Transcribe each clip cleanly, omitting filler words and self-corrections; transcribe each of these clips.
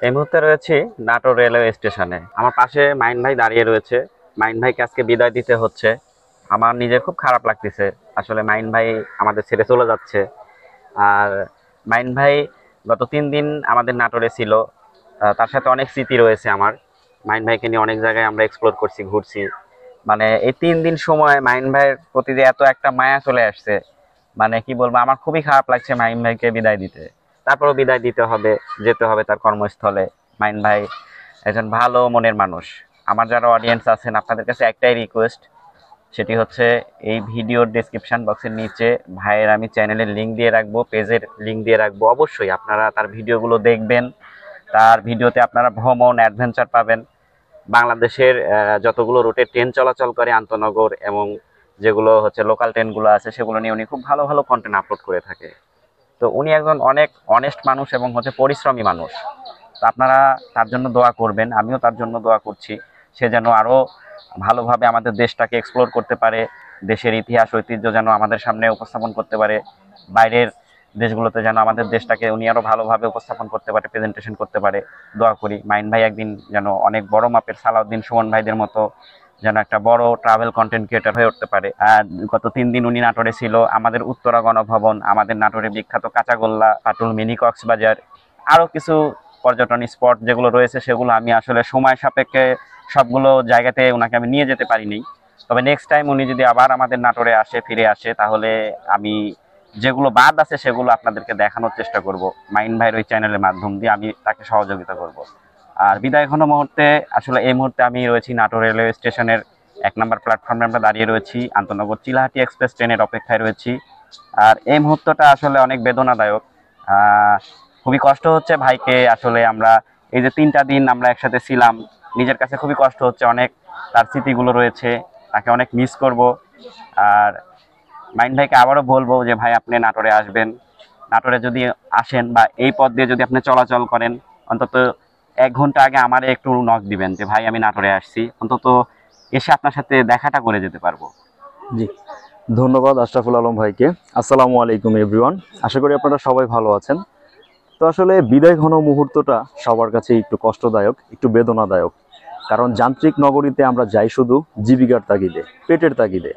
এই মুহূর্তে রয়েছি নাটোর রেলওয়ে স্টেশনে। আমার পাশে মাইন ভাই দাঁড়িয়ে রয়েছে। মাইন ভাইকে আজকে বিদায় দিতে হচ্ছে। আমার নিজের খুব খারাপ লাগতেছে। আসলে মাইন ভাই আমাদের ছেড়ে চলে যাচ্ছে। আর মাইন ভাই গত 3 দিন আমাদের নাটোরে ছিল। তার সাথে অনেক স্মৃতি রয়েছে আমার। মাইন ভাইকে নিয়ে অনেক জায়গায় আমরা এক্সপ্লোর করছি, ঘুরছি। মানে এই 3 দিন সময় মাইন ভাইয়ের প্রতি যে এত একটা মায়া চলে আসছে, মানে কি বলবো, আমার খুবই খারাপ লাগছে মাইন ভাইকে বিদায় দিতে। তারপরও বিদায় দিতে হবে, যেতে হবে তার কর্মস্থলে। মাইন ভাই একজন ভালো মনের মানুষ। আমার যারা অডিয়েন্স আছেন, আপনাদের কাছে একটাই রিকোয়েস্ট, সেটি হচ্ছে এই ভিডিওর ডেসক্রিপশন বক্সের নিচে ভাইয়ের আমি চ্যানেলের লিঙ্ক দিয়ে রাখবো, পেজের লিঙ্ক দিয়ে রাখবো। অবশ্যই আপনারা তার ভিডিওগুলো দেখবেন। তার ভিডিওতে আপনারা ভ্রমণ, অ্যাডভেঞ্চার পাবেন। বাংলাদেশের যতগুলো রুটে ট্রেন চলাচল করে, আন্তনগর এবং যেগুলো হচ্ছে লোকাল ট্রেনগুলো আছে, সেগুলো নিয়ে উনি খুব ভালো ভালো কন্টেন্ট আপলোড করে থাকে। তো উনি একজন অনেক অনেস্ট মানুষ এবং হচ্ছে পরিশ্রমী মানুষ। তো আপনারা তার জন্য দোয়া করবেন, আমিও তার জন্য দোয়া করছি। সে যেন আরও ভালোভাবে আমাদের দেশটাকে এক্সপ্লোর করতে পারে, দেশের ইতিহাস ঐতিহ্য যেন আমাদের সামনে উপস্থাপন করতে পারে, বাইরের দেশগুলোতে যেন আমাদের দেশটাকে উনি আরও ভালোভাবে উপস্থাপন করতে পারে, প্রেজেন্টেশন করতে পারে। দোয়া করি মাইন ভাই একদিন যেন অনেক বড় মাপের সালাউদ্দিন সুমন ভাইদের মতো যেন একটা বড় ট্রাভেল কন্টেন্ট ক্রিয়েটর হয়ে উঠতে পারে। আর গত 3 দিন উনি নাটোরে ছিল। আমাদের উত্তরা গণভবন, আমাদের নাটোরে বিখ্যাত কাঁচাগোল্লা, পাটুল মিনি কক্সবাজার, আরও কিছু পর্যটন স্পট যেগুলো রয়েছে, সেগুলো আমি আসলে সময় সাপেক্ষে সবগুলো জায়গাতে ওনাকে আমি নিয়ে যেতে পারিনি। তবে নেক্সট টাইম উনি যদি আবার আমাদের নাটোরে ফিরে আসে, তাহলে আমি যেগুলো বাদ আছে সেগুলো আপনাদেরকে দেখানোর চেষ্টা করব। মাইন ভাইয়ের ওই চ্যানেলের মাধ্যম দিয়ে আমি তাকে সহযোগিতা করব। আর বিদায় ঘন মুহূর্তে, আসলে এই মুহূর্তে আমি রয়েছি নাটোর রেলওয়ে স্টেশনের 1 নম্বর প্ল্যাটফর্মে আমরা দাঁড়িয়ে রয়েছি। আন্তনগর চিলাহাটি এক্সপ্রেস ট্রেনের অপেক্ষায় রয়েছি। আর এই মুহূর্তটা আসলে অনেক বেদনাদায়ক। খুবই কষ্ট হচ্ছে ভাইকে। আসলে আমরা এই যে 3টা দিন আমরা একসাথে ছিলাম, নিজের কাছে খুবই কষ্ট হচ্ছে অনেক। তার স্মৃতিগুলো রয়েছে, তাকে অনেক মিস করব। আর মাইন ভাইকে আবারও বলবো যে ভাই, আপনি নাটোরে আসবেন। নাটোরে যদি আসেন বা এই পথ দিয়ে যদি আপনি চলাচল করেন, অন্তত 1 ঘন্টা আগে আমারে একটু নক দিবেন যে ভাই আমি নাটোরে আসছি, অন্তত এসে আপনার সাথে দেখাটা করে যেতে পারবো। জি, ধন্যবাদ আশরাফুল আলম ভাইকে। আসসালামু আলাইকুম এভরিওয়ান। আশা করি আপনারা সবাই ভালো আছেন। তো আসলে বিদায় ঘন মুহূর্তটা সবার কাছে একটু কষ্টদায়ক, একটু বেদনাদায়ক। কারণ যান্ত্রিক নগরীতে আমরা যাই শুধু জীবিকার তাগিদে, পেটের তাগিদে।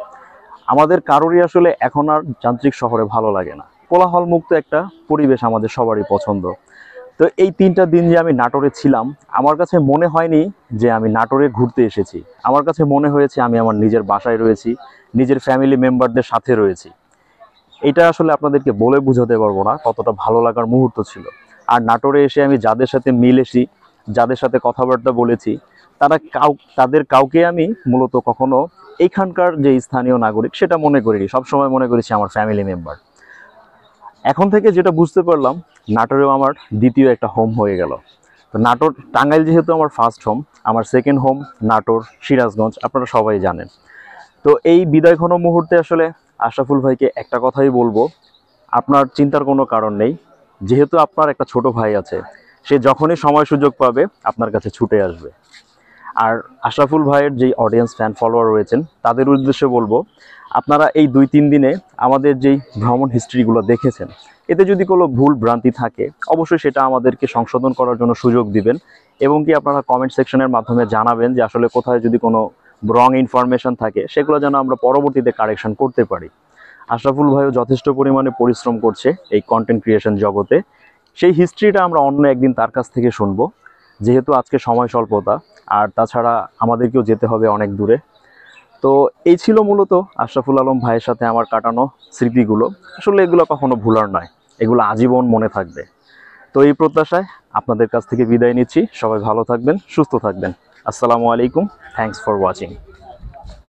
আমাদের কারোরই আসলে এখন আর যান্ত্রিক শহরে ভালো লাগে না। কোলাহল মুক্ত একটা পরিবেশ আমাদের সবারই পছন্দ। তো এই 3টা দিন যে আমি নাটোরে ছিলাম, আমার কাছে মনে হয়নি যে আমি নাটোরে ঘুরতে এসেছি। আমার কাছে মনে হয়েছে আমি আমার নিজের বাসায় রয়েছি, নিজের ফ্যামিলি মেম্বারদের সাথে রয়েছি। এটা আসলে আপনাদেরকে বলে বোঝাতে পারবো না কতটা ভালো লাগার মুহূর্ত ছিল। আর নাটোরে এসে আমি যাদের সাথে মিলেছি, যাদের সাথে কথাবার্তা বলেছি, তাদের কাউকে আমি মূলত কখনো এইখানকার যে স্থানীয় নাগরিক সেটা মনে করিনি। সবসময় মনে করেছি আমার ফ্যামিলি মেম্বার। এখন থেকে যেটা বুঝতে পারলাম, নাটোরেও আমার দ্বিতীয় একটা হোম হয়ে গেল। তো নাটোর, টাঙ্গাইল যেহেতু আমার ফার্স্ট হোম, আমার সেকেন্ড হোম নাটোর, সিরাজগঞ্জ, আপনারা সবাই জানেন। তো এই বিদায় ঘন মুহূর্তে আসলে আশরাফুল ভাইকে একটা কথাই বলবো, আপনার চিন্তার কোনো কারণ নেই। যেহেতু আপনার একটা ছোট ভাই আছে, সে যখনই সময় সুযোগ পাবে আপনার কাছে ছুটে আসবে। আর আশরাফুল ভাইয়ের যেই অডিয়েন্স, ফ্যান, ফলোয়ার রয়েছেন, তাদের উদ্দেশ্যে বলবো, আপনারা এই 2-3 দিনে আমাদের যেই ভ্রমণ হিস্ট্রিগুলো দেখেছেন, এতে যদি কোনো ভুল ভ্রান্তি থাকে অবশ্যই সেটা আমাদেরকে সংশোধন করার জন্য সুযোগ দিবেন। এবং কি আপনারা কমেন্ট সেকশনের মাধ্যমে জানাবেন যে আসলে কোথায় যদি কোনো রং ইনফরমেশন থাকে, সেগুলো যেন আমরা পরবর্তীতে কারেকশন করতে পারি। আশরাফুল ভাইও যথেষ্ট পরিমাণে পরিশ্রম করছে এই কন্টেন্ট ক্রিয়েশন জগতে। সেই হিস্ট্রিটা আমরা অন্য একদিন তার কাছ থেকে শুনবো, যেহেতু আজকে সময় স্বল্পতা। আর তাছাড়া আমাদেরকেও যেতে হবে অনেক দূরে। তো এই ছিল মূলত আশরাফুল আলম ভাইয়ের সাথে আমার কাটানো স্মৃতিগুলো। আসলে এগুলো কখনো ভুলার নয়, এগুলো আজীবন মনে থাকবে। তো এই প্রত্যাশায় আপনাদের কাছ থেকে বিদায় নিচ্ছি। সবাই ভালো থাকবেন, সুস্থ থাকবেন। আসসালামু আলাইকুম। Thanks for watching.